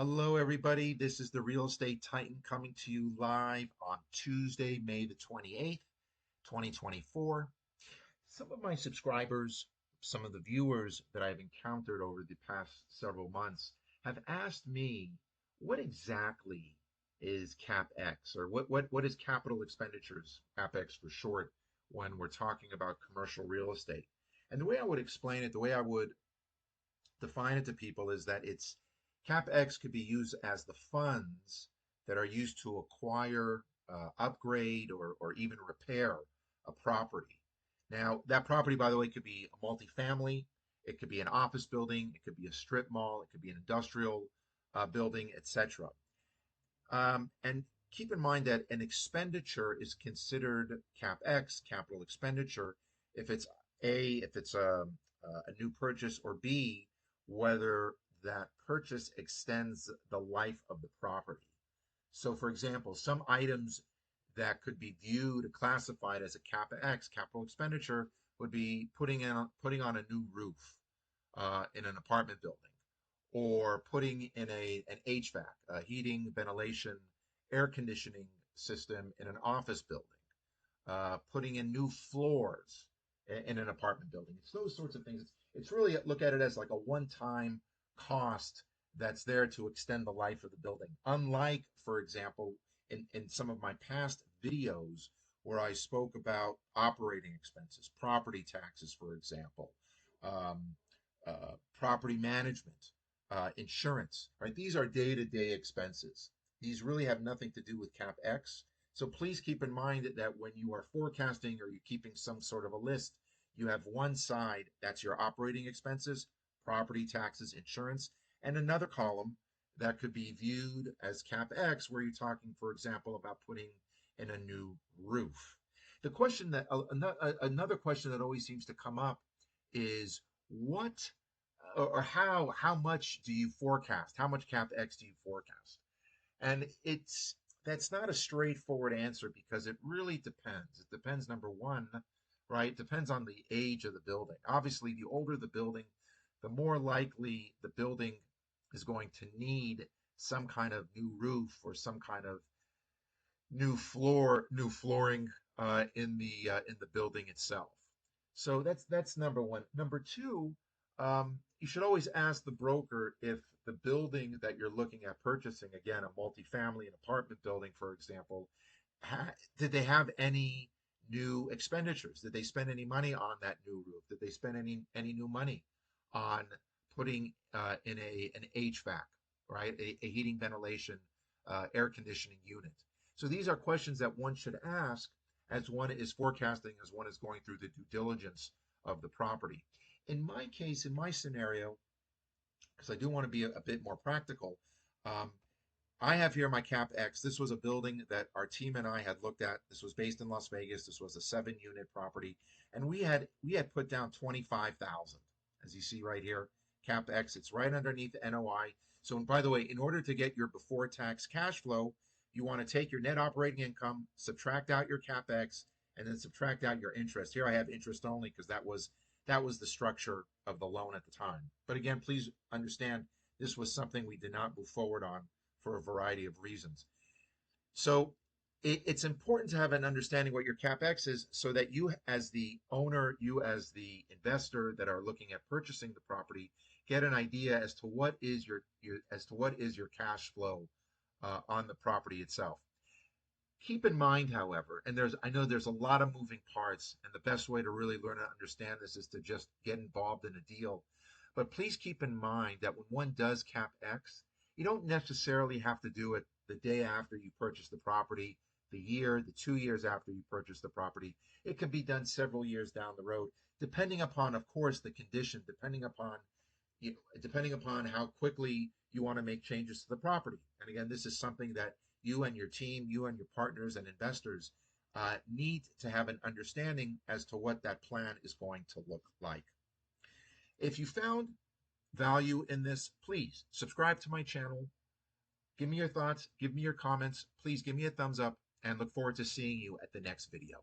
Hello, everybody. This is the Real Estate Titan coming to you live on Tuesday, May the 28th, 2024. Some of my subscribers, some of the viewers that I've encountered over the past several months have asked me what exactly is CapEx, or what is capital expenditures, CapEx for short, when we're talking about commercial real estate. And the way I would explain it, the way I would define it to people is that it's CapEx could be used as the funds that are used to acquire, upgrade, or even repair a property. Now, that property, by the way, could be a multifamily, it could be an office building, it could be a strip mall, it could be an industrial building, etc. And keep in mind that an expenditure is considered CapEx, capital expenditure, if it's if it's a new purchase, or B, whether that purchase extends the life of the property. So, for example, some items that could be viewed, classified as a CapEx, capital expenditure, would be putting on a new roof in an apartment building, or putting in an HVAC, heating, ventilation, air conditioning system in an office building, putting in new floors in an apartment building. It's those sorts of things. It's really look at it as like a one-time cost that's there to extend the life of the building. Unlike, for example, in some of my past videos where I spoke about operating expenses, property taxes, for example, um, property management, insurance, right? These are day-to-day expenses. These really have nothing to do with CapEx. So please keep in mind that when you are forecasting or you're keeping some sort of a list, you have one side that's your operating expenses, property taxes, insurance, and another column that could be viewed as CapEx, where you're talking, for example, about putting in a new roof. The question that another question that always seems to come up is what or how much do you forecast? How much CapEx do you forecast? And that's not a straightforward answer because it really depends. It depends, number one, right? It depends on the age of the building. Obviously, the older the building, the more likely the building is going to need some kind of new roof or some kind of new flooring in the building itself. So that's number one. Number two, you should always ask the broker if the building that you're looking at purchasing, again, a multifamily, an apartment building, for example, did they have any new expenditures? Did they spend any money on that new roof? Did they spend any new money on putting in an HVAC, right? A heating, ventilation, air conditioning unit. So these are questions that one should ask as one is forecasting, as one is going through the due diligence of the property. In my case, in my scenario, because I do want to be a bit more practical, um, I have here my CapEx. This was a building that our team and I had looked at. This was based in Las Vegas. This was a 7-unit property, and we had put down 25,000, as you see right here, CapEx. It's right underneath the NOI. So, and by the way, in order to get your before tax cash flow, you want to take your net operating income, subtract out your CapEx, and then subtract out your interest. Here I have interest only because that was the structure of the loan at the time. But again, please understand this was something we did not move forward on for a variety of reasons. So it's important to have an understanding what your CapEx is so that you as the owner, you as the investor that are looking at purchasing the property, get an idea as to what is your cash flow on the property itself. Keep in mind, however, and I know there's a lot of moving parts, and the best way to really learn to understand this is to just get involved in a deal. But please keep in mind that when one does CapEx, you don't necessarily have to do it the day after you purchase the property, the 2 years after you purchase the property. It can be done several years down the road, depending upon, of course, the condition, depending upon how quickly you want to make changes to the property. And again, this is something that you and your team, you and your partners and investors need to have an understanding as to what that plan is going to look like. If you found value in this, please subscribe to my channel. Give me your thoughts, give me your comments. Please give me a thumbs up and look forward to seeing you at the next video.